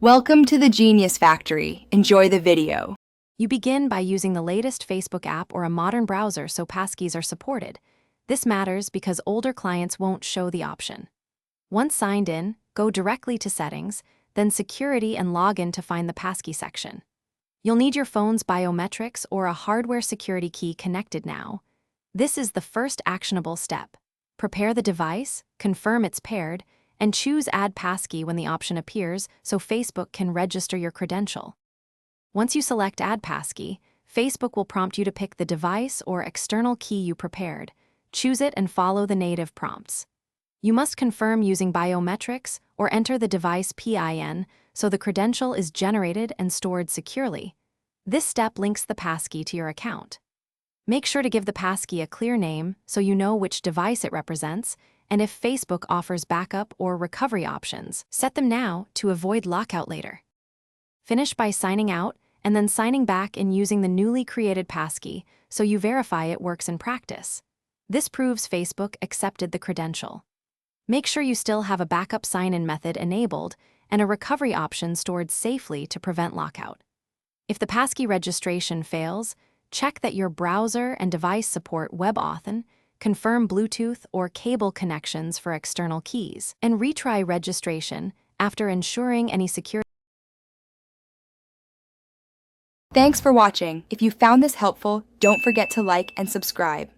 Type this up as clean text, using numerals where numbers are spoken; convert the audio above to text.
Welcome to the Genius Factory. Enjoy the video. You begin by using the latest Facebook app or a modern browser so passkeys are supported. This matters because older clients won't show the option. Once signed in, go directly to Settings, then Security and log in to find the Passkey section. You'll need your phone's biometrics or a hardware security key connected now. This is the first actionable step. Prepare the device, confirm it's paired, and choose Add Passkey when the option appears so Facebook can register your credential. Once you select Add Passkey, Facebook will prompt you to pick the device or external key you prepared. Choose it and follow the native prompts. You must confirm using biometrics or enter the device PIN so the credential is generated and stored securely. This step links the passkey to your account. Make sure to give the passkey a clear name so you know which device it represents, and if Facebook offers backup or recovery options, set them now to avoid lockout later. Finish by signing out and then signing back in using the newly created passkey so you verify it works in practice. This proves Facebook accepted the credential. Make sure you still have a backup sign-in method enabled and a recovery option stored safely to prevent lockout. If the passkey registration fails, check that your browser and device support WebAuthn, confirm Bluetooth or cable connections for external keys, and retry registration after ensuring any security. Thanks for watching. If you found this helpful, don't forget to like and subscribe.